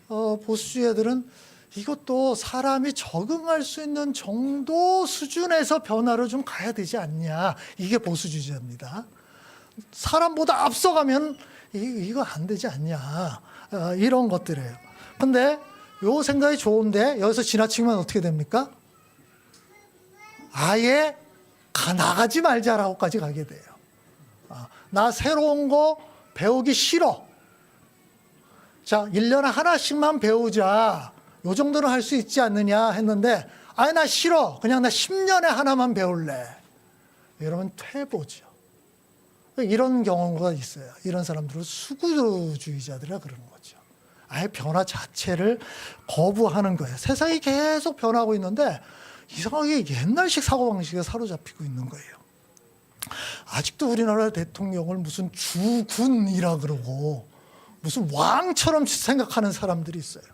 보수주의자들은 이것도 사람이 적응할 수 있는 정도 수준에서 변화를 좀 가야 되지 않냐. 이게 보수주의자입니다. 사람보다 앞서가면 이거 안 되지 않냐. 이런 것들이에요. 근데 요 생각이 좋은데 여기서 지나치면 어떻게 됩니까? 아예 나가지 말자라고까지 가게 돼요. 나 새로운 거 배우기 싫어. 자, 1년에 하나씩만 배우자. 요 정도는 할 수 있지 않느냐 했는데, 아니, 나 싫어. 그냥 나 10년에 하나만 배울래. 이러면 퇴보죠. 이런 경우가 있어요. 이런 사람들은 수구주의자들이라 그러는 거죠. 아예 변화 자체를 거부하는 거예요. 세상이 계속 변하고 있는데 이상하게 옛날식 사고방식에 사로잡히고 있는 거예요. 아직도 우리나라 대통령을 무슨 주군이라 그러고 무슨 왕처럼 생각하는 사람들이 있어요.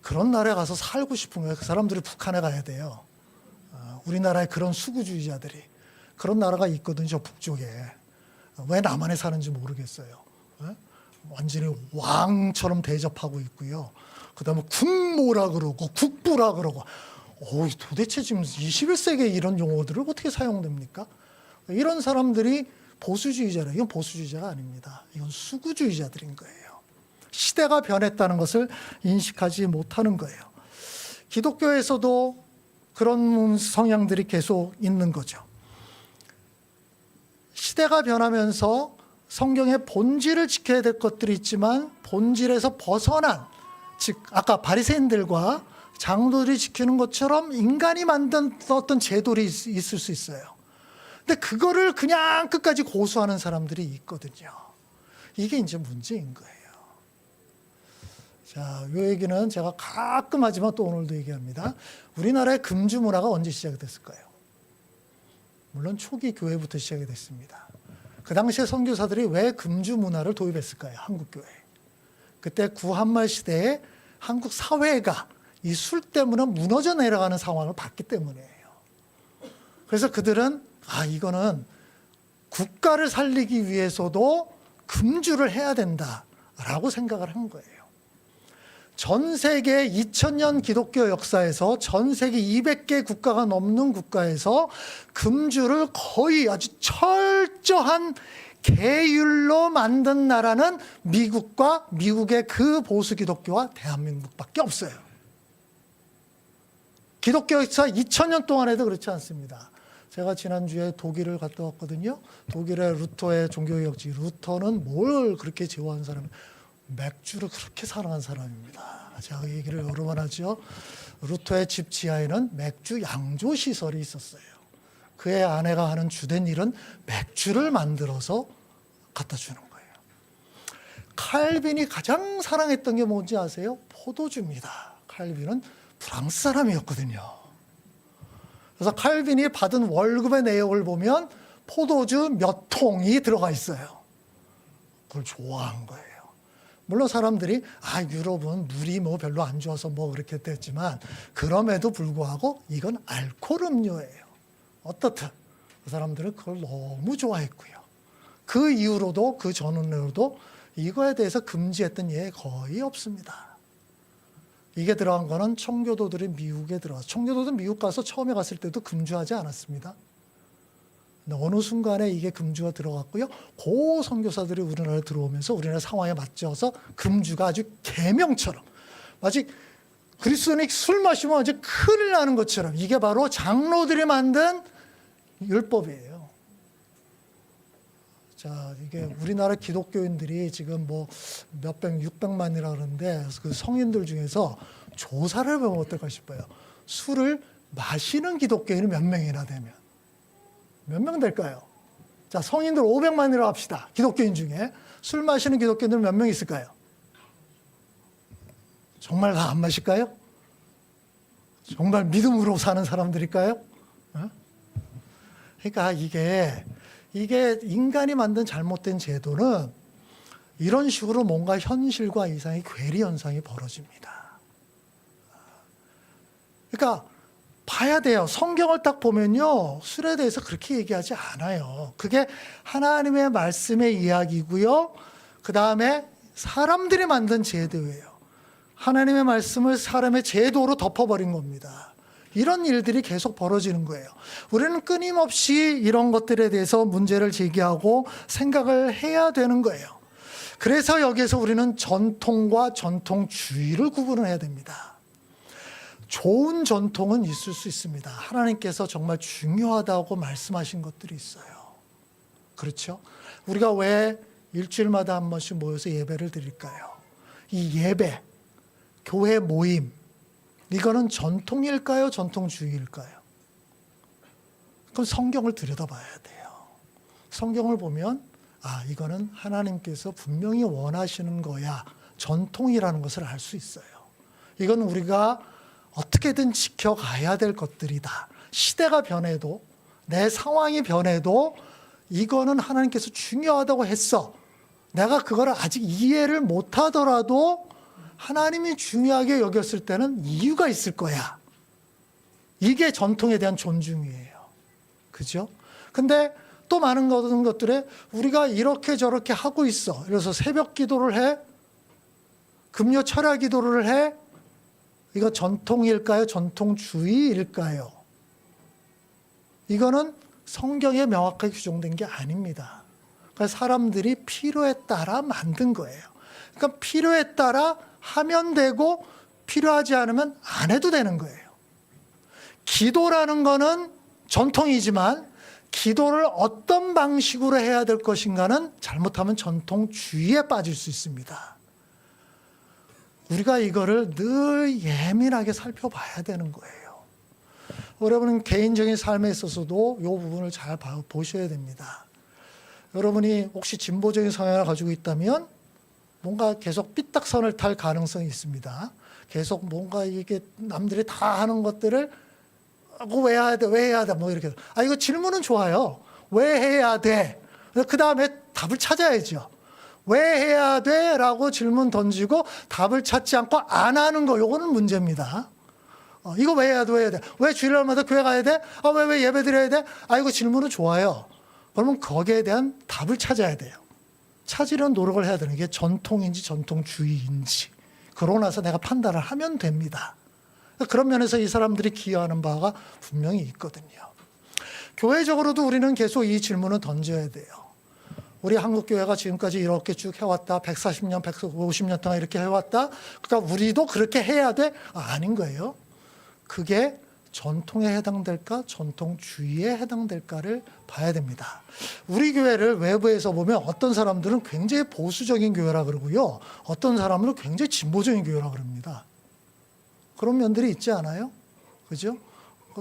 그런 나라에 가서 살고 싶은 거예요. 그 사람들이 북한에 가야 돼요. 우리나라에 그런 수구주의자들이. 그런 나라가 있거든요, 저 북쪽에. 왜 남한에 사는지 모르겠어요. 완전히 왕처럼 대접하고 있고요. 그 다음에 국모라 그러고 국부라 그러고. 도대체 지금 21세기에 이런 용어들을 어떻게 사용됩니까? 이런 사람들이 보수주의자래요. 이건 보수주의자가 아닙니다. 이건 수구주의자들인 거예요. 시대가 변했다는 것을 인식하지 못하는 거예요. 기독교에서도 그런 성향들이 계속 있는 거죠. 시대가 변하면서 성경의 본질을 지켜야 될 것들이 있지만 본질에서 벗어난, 즉 아까 바리새인들과 장로들이 지키는 것처럼 인간이 만든 어떤 제도들이 있을 수 있어요. 근데 그거를 그냥 끝까지 고수하는 사람들이 있거든요. 이게 이제 문제인 거예요. 자, 이 얘기는 제가 가끔 하지만 또 오늘도 얘기합니다. 우리나라의 금주 문화가 언제 시작이 됐을까요? 물론 초기 교회부터 시작이 됐습니다. 그 당시에 선교사들이 왜 금주 문화를 도입했을까요? 한국 교회. 그때 구한말 시대에 한국 사회가 이 술 때문에 무너져 내려가는 상황을 봤기 때문이에요. 그래서 그들은 이거는 국가를 살리기 위해서도 금주를 해야 된다라고 생각을 한 거예요. 전 세계 2000년 기독교 역사에서 전 세계 200개 국가가 넘는 국가에서 금주를 거의 아주 철저한 계율로 만든 나라는 미국과 미국의 그 보수 기독교와 대한민국밖에 없어요. 기독교 역사 2000년 동안에도 그렇지 않습니다. 제가 지난주에 독일을 갔다 왔거든요. 독일의 루터의 종교개혁지. 루터는 뭘 그렇게 제호한 사람이에요? 맥주를 그렇게 사랑한 사람입니다. 제가 그 얘기를 여러 번 하죠. 루터의 집 지하에는 맥주 양조 시설이 있었어요. 그의 아내가 하는 주된 일은 맥주를 만들어서 갖다 주는 거예요. 칼빈이 가장 사랑했던 게 뭔지 아세요? 포도주입니다. 칼빈은 프랑스 사람이었거든요. 그래서 칼빈이 받은 월급의 내역을 보면 포도주 몇 통이 들어가 있어요. 그걸 좋아한 거예요. 물론 사람들이 유럽은 물이 별로 안 좋아서 그렇게 됐지만 그럼에도 불구하고 이건 알코올 음료예요. 어떻든 그 사람들은 그걸 너무 좋아했고요. 그 이후로도 그 전후로도 이거에 대해서 금지했던 예 거의 없습니다. 이게 들어간 거는 청교도들이 미국에 들어가서 청교도도 미국 가서 처음에 갔을 때도 금주하지 않았습니다. 어느 순간에 이게 금주가 들어갔고요. 고 선교사들이 우리나라에 들어오면서 우리나라 상황에 맞춰서 금주가 아주 계명처럼 마치 그리스도인이 술 마시면 아주 큰일 나는 것처럼 이게 바로 장로들이 만든 율법이에요. 자, 이게 우리나라 기독교인들이 지금 몇백, 600만이라 그러는데 그 성인들 중에서 조사를 해보면 어떨까 싶어요. 술을 마시는 기독교인은 몇 명이나 되면 몇 명 될까요? 자, 성인들 500만이라고 합시다. 기독교인 중에 술 마시는 기독교인들 몇 명 있을까요? 정말 다 안 마실까요? 정말 믿음으로 사는 사람들일까요? 그러니까 이게 인간이 만든 잘못된 제도는 이런 식으로 뭔가 현실과 이상의 괴리 현상이 벌어집니다. 그러니까 봐야 돼요. 성경을 딱 보면요. 술에 대해서 그렇게 얘기하지 않아요. 그게 하나님의 말씀의 이야기고요. 그 다음에 사람들이 만든 제도예요. 하나님의 말씀을 사람의 제도로 덮어버린 겁니다. 이런 일들이 계속 벌어지는 거예요. 우리는 끊임없이 이런 것들에 대해서 문제를 제기하고 생각을 해야 되는 거예요. 그래서 여기에서 우리는 전통과 전통주의를 구분을 해야 됩니다. 좋은 전통은 있을 수 있습니다. 하나님께서 정말 중요하다고 말씀하신 것들이 있어요. 그렇죠? 우리가 왜 일주일마다 한 번씩 모여서 예배를 드릴까요? 이 예배, 교회 모임, 이거는 전통일까요? 전통주의일까요? 그건 성경을 들여다봐야 돼요. 성경을 보면 이거는 하나님께서 분명히 원하시는 거야. 전통이라는 것을 알 수 있어요. 이건 우리가 어떻게든 지켜가야 될 것들이다. 시대가 변해도 내 상황이 변해도 이거는 하나님께서 중요하다고 했어. 내가 그걸 아직 이해를 못하더라도 하나님이 중요하게 여겼을 때는 이유가 있을 거야. 이게 전통에 대한 존중이에요. 그죠? 근데 또 많은 것들에 우리가 이렇게 저렇게 하고 있어. 그래서 새벽 기도를 해? 금요 철야 기도를 해? 이거 전통일까요? 전통주의일까요? 이거는 성경에 명확하게 규정된 게 아닙니다. 그러니까 사람들이 필요에 따라 만든 거예요. 그러니까 필요에 따라 하면 되고 필요하지 않으면 안 해도 되는 거예요. 기도라는 거는 전통이지만 기도를 어떤 방식으로 해야 될 것인가는 잘못하면 전통주의에 빠질 수 있습니다. 우리가 이거를 늘 예민하게 살펴봐야 되는 거예요. 여러분은 개인적인 삶에 있어서도 이 부분을 잘 보셔야 됩니다. 여러분이 혹시 진보적인 성향을 가지고 있다면 뭔가 계속 삐딱선을 탈 가능성이 있습니다. 계속 뭔가 이게 남들이 다 하는 것들을 왜 해야 돼? 왜 해야 돼? 뭐 이렇게. 이거 질문은 좋아요. 왜 해야 돼? 그 다음에 답을 찾아야죠. 왜 해야 돼? 라고 질문 던지고 답을 찾지 않고 안 하는 거, 요거는 문제입니다. 이거 왜 해야 돼? 왜 해야 돼? 왜 주일날마다 교회 가야 돼? 왜 예배 드려야 돼? 이거 질문은 좋아요. 그러면 거기에 대한 답을 찾아야 돼요. 찾으려는 노력을 해야 되는 게 전통인지 전통주의인지. 그러고 나서 내가 판단을 하면 됩니다. 그런 면에서 이 사람들이 기여하는 바가 분명히 있거든요. 교회적으로도 우리는 계속 이 질문을 던져야 돼요. 우리 한국교회가 지금까지 이렇게 쭉 해왔다. 140년, 150년 동안 이렇게 해왔다. 그러니까 우리도 그렇게 해야 돼? 아닌 거예요. 그게 전통에 해당될까, 전통주의에 해당될까를 봐야 됩니다. 우리 교회를 외부에서 보면 어떤 사람들은 굉장히 보수적인 교회라 그러고요. 어떤 사람들은 굉장히 진보적인 교회라 그럽니다. 그런 면들이 있지 않아요? 그죠?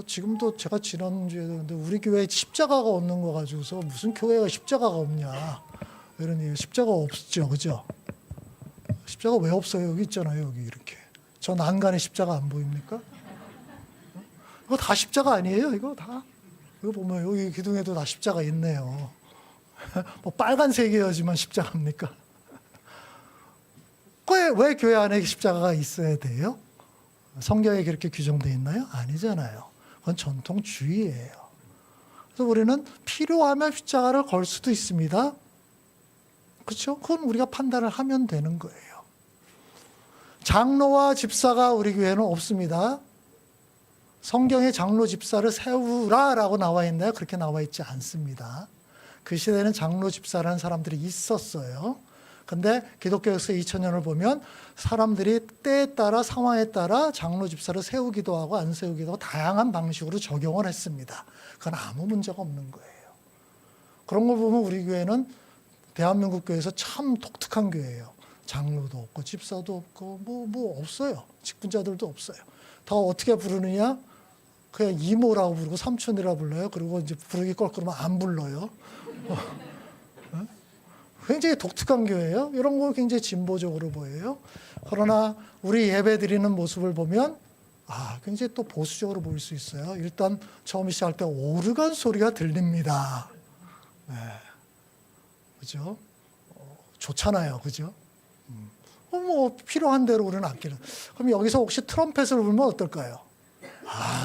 지금도 제가 지난주에 근데 우리 교회에 십자가가 없는 거 가지고서 무슨 교회가 십자가가 없냐 이런 얘기. 십자가 없죠, 그죠? 십자가 왜 없어요? 여기 있잖아요, 여기 이렇게. 저 난간에 십자가 안 보입니까? 이거 다 십자가 아니에요? 이거 다. 이거 보면 여기 기둥에도 다 십자가 있네요. 뭐 빨간색이어야지만 십자가입니까? 왜 교회 안에 십자가가 있어야 돼요? 성경에 그렇게 규정되어 있나요? 아니잖아요. 그건 전통주의예요. 그래서 우리는 필요하면 십자가를 걸 수도 있습니다. 그렇죠? 그건 우리가 판단을 하면 되는 거예요. 장로와 집사가 우리 교회는 없습니다. 성경에 장로 집사를 세우라라고 나와 있나요? 그렇게 나와 있지 않습니다. 그 시대에는 장로 집사라는 사람들이 있었어요. 근데 기독교 역사 2000년을 보면 사람들이 때에 따라 상황에 따라 장로 집사를 세우기도 하고 안 세우기도 하고 다양한 방식으로 적용을 했습니다. 그건 아무 문제가 없는 거예요. 그런 걸 보면 우리 교회는 대한민국 교회에서 참 독특한 교회예요. 장로도 없고 집사도 없고 뭐 없어요. 직분자들도 없어요. 다 어떻게 부르느냐? 그냥 이모라고 부르고 삼촌이라고 불러요. 그리고 이제 부르기 껄끄러면 안 불러요. 굉장히 독특한 교회예요. 이런 걸 굉장히 진보적으로 보여요. 그러나 우리 예배 드리는 모습을 보면 굉장히 또 보수적으로 보일 수 있어요. 일단 처음 시작할 때 오르간 소리가 들립니다. 네. 그죠? 좋잖아요. 그죠? 뭐 필요한 대로 우리는 아끼는. 그럼 여기서 혹시 트럼펫을 불면 어떨까요?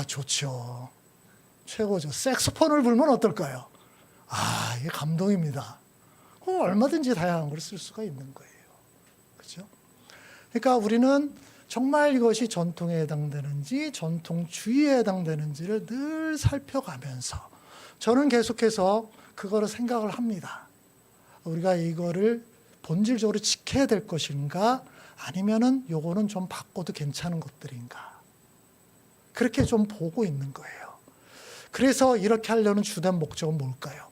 좋죠. 최고죠. 색소폰을 불면 어떨까요? 이게 감동입니다. 얼마든지 다양한 걸 쓸 수가 있는 거예요. 그죠? 그러니까 우리는 정말 이것이 전통에 해당되는지 전통주의에 해당되는지를 늘 살펴가면서 저는 계속해서 그거를 생각을 합니다. 우리가 이거를 본질적으로 지켜야 될 것인가 아니면은 요거는 좀 바꿔도 괜찮은 것들인가. 그렇게 좀 보고 있는 거예요. 그래서 이렇게 하려는 주된 목적은 뭘까요?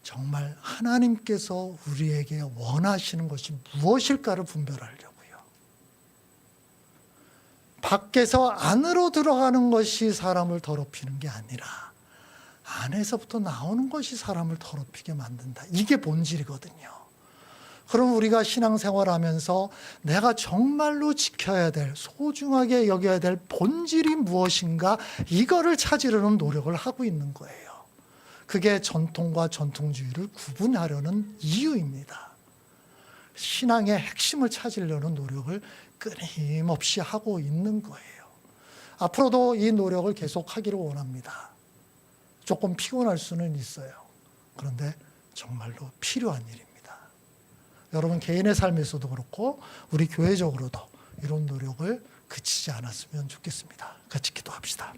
정말 하나님께서 우리에게 원하시는 것이 무엇일까를 분별하려고요. 밖에서 안으로 들어가는 것이 사람을 더럽히는 게 아니라 안에서부터 나오는 것이 사람을 더럽히게 만든다. 이게 본질이거든요. 그럼 우리가 신앙생활하면서 내가 정말로 지켜야 될, 소중하게 여겨야 될 본질이 무엇인가, 이거를 찾으려는 노력을 하고 있는 거예요. 그게 전통과 전통주의를 구분하려는 이유입니다. 신앙의 핵심을 찾으려는 노력을 끊임없이 하고 있는 거예요. 앞으로도 이 노력을 계속하기를 원합니다. 조금 피곤할 수는 있어요. 그런데 정말로 필요한 일입니다. 여러분 개인의 삶에서도 그렇고 우리 교회적으로도 이런 노력을 그치지 않았으면 좋겠습니다. 같이 기도합시다.